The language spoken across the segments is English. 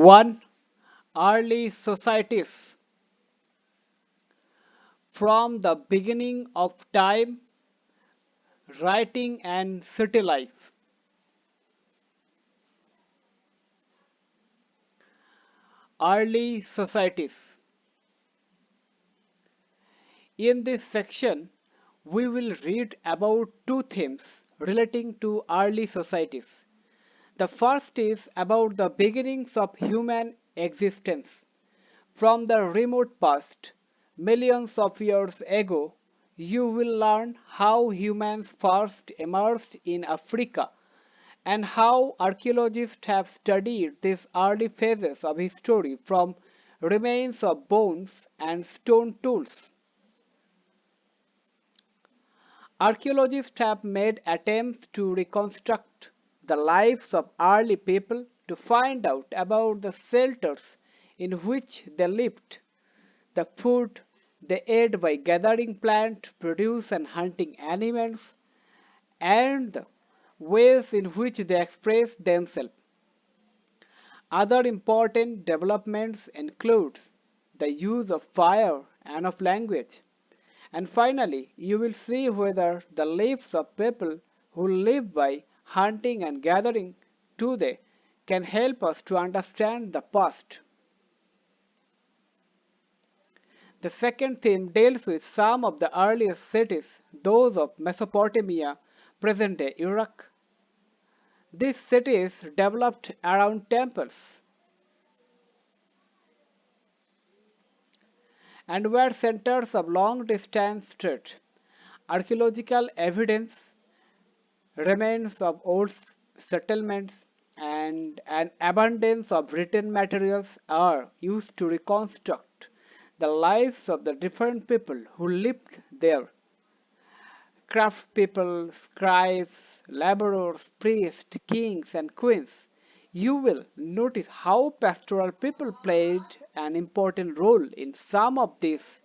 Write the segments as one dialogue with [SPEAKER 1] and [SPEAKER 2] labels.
[SPEAKER 1] 1. Early societies. From the beginning of time, writing and city life. Early societies. In this section, we will read about two themes relating to early societies. The first is about the beginnings of human existence. From the remote past, millions of years ago, you will learn how humans first emerged in Africa and how archaeologists have studied these early phases of history from remains of bones and stone tools. Archaeologists have made attempts to reconstruct the lives of early people to find out about the shelters in which they lived, the food they ate by gathering plant produce and hunting animals, and the ways in which they expressed themselves. Other important developments include the use of fire and of language. And finally, you will see whether the lives of people who live by hunting and gathering today can help us to understand the past. The second theme deals with some of the earliest cities, those of Mesopotamia, present-day Iraq. These cities developed around temples and were centers of long-distance trade. Archaeological evidence, remains of old settlements, and an abundance of written materials are used to reconstruct the lives of the different people who lived there. Craftspeople, scribes, laborers, priests, kings, and queens. You will notice how pastoral people played an important role in some of these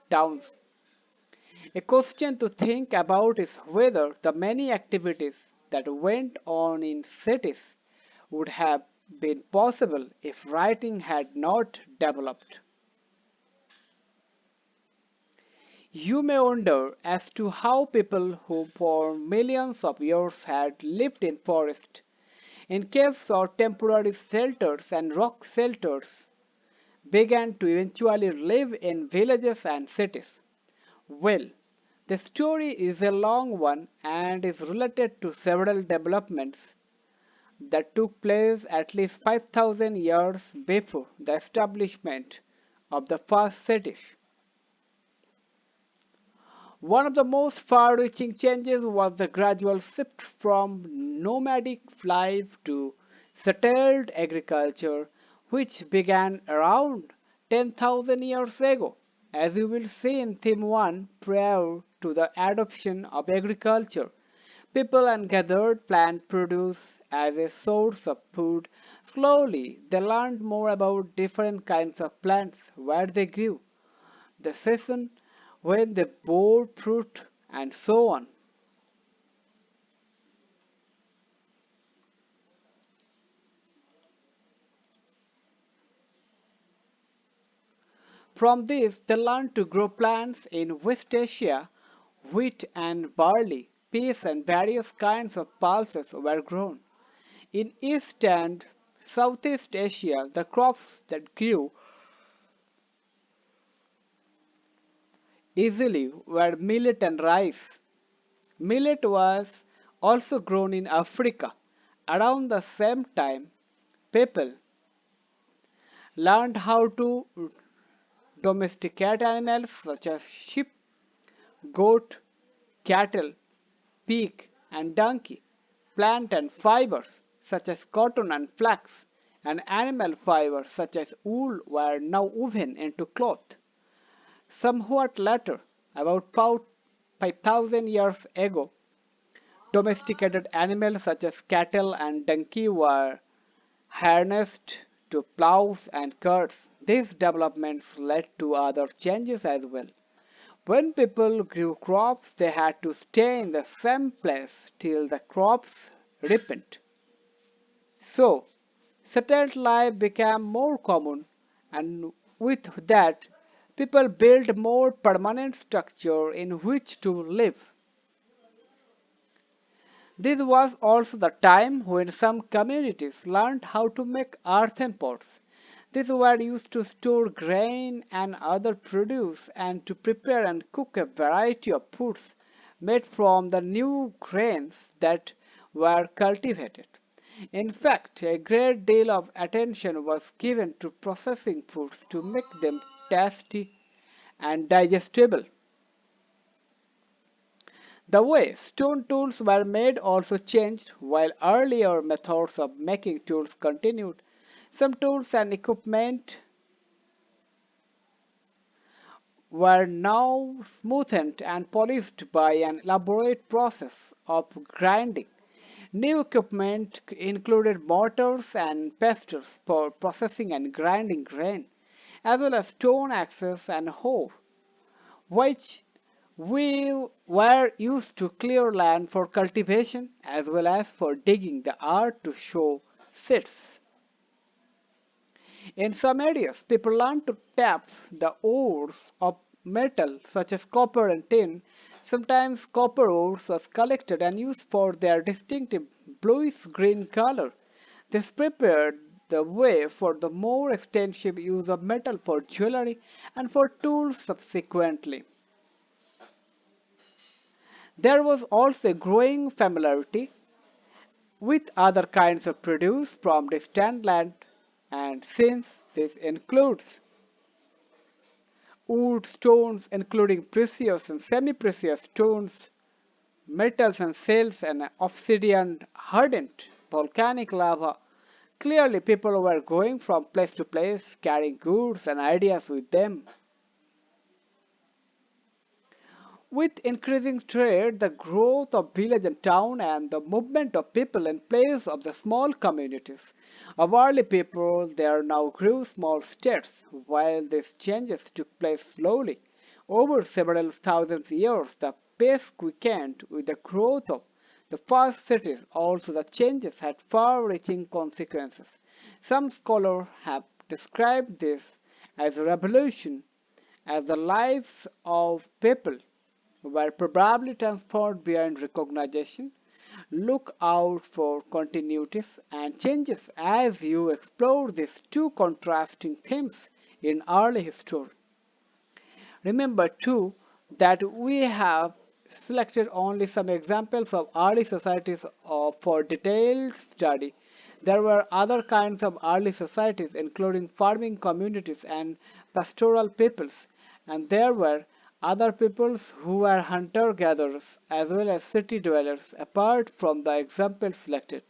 [SPEAKER 1] towns. A question to think about is whether the many activities that went on in cities would have been possible if writing had not developed. You may wonder as to how people who for millions of years had lived in forests, in caves or temporary shelters and rock shelters, began to eventually live in villages and cities. Well, the story is a long one and is related to several developments that took place at least 5,000 years before the establishment of the first cities. One of the most far-reaching changes was the gradual shift from nomadic life to settled agriculture, which began around 10,000 years ago. As you will see in Theme 1, prior to the adoption of agriculture, people and gathered plant produce as a source of food. Slowly, they learned more about different kinds of plants, where they grew, the season when they bore fruit, and so on. From this, they learned to grow plants in West Asia. Wheat and barley, peas, and various kinds of pulses were grown. In East and Southeast Asia, the crops that grew easily were millet and rice. Millet was also grown in Africa. Around the same time, people learned how to domesticate animals such as sheep, goat, cattle, pig, and donkey, plant and fibers such as cotton and flax, and animal fibers such as wool were now woven into cloth. Somewhat later, about 5,000 years ago, domesticated animals such as cattle and donkey were harnessed to plows and carts. These developments led to other changes as well. When people grew crops, they had to stay in the same place till the crops ripened. So, Settled life became more common, and with that, people built more permanent structure in which to live. This was also the time when some communities learned how to make earthen pots. These were used to store grain and other produce and to prepare and cook a variety of foods made from the new grains that were cultivated. In fact, a great deal of attention was given to processing foods to make them tasty and digestible. The way stone tools were made also changed, while earlier methods of making tools continued. Some tools and equipment were now smoothed and polished by an elaborate process of grinding. New equipment included mortars and pesters for processing and grinding grain, as well as stone axes and hoe, which we were used to clear land for cultivation as well as for digging the earth to show seeds. In some areas, people learned to tap the ores of metal such as copper and tin. Sometimes copper ores was collected and used for their distinctive bluish-green color. This prepared the way for the more extensive use of metal for jewelry and for tools subsequently. There was also a growing familiarity with other kinds of produce from distant land, and since this includes wood, stones, including precious and semi-precious stones, metals and shells, and obsidian, hardened volcanic lava, clearly people were going from place to place, carrying goods and ideas with them. With increasing trade, the growth of village and town, and the movement of people in place of the small communities of early people, there now grew small states. While these changes took place slowly over several thousand years, the pace quickened with the growth of the first cities. Also, the changes had far-reaching consequences. Some scholars have described this as a revolution, as the lives of people were probably transformed beyond recognition. Look out for continuities and changes as you explore these two contrasting themes in early history. Remember too that we have selected only some examples of early societies for detailed study. There were other kinds of early societies including farming communities and pastoral peoples, and there were other peoples who were hunter-gatherers as well as city dwellers apart from the examples selected.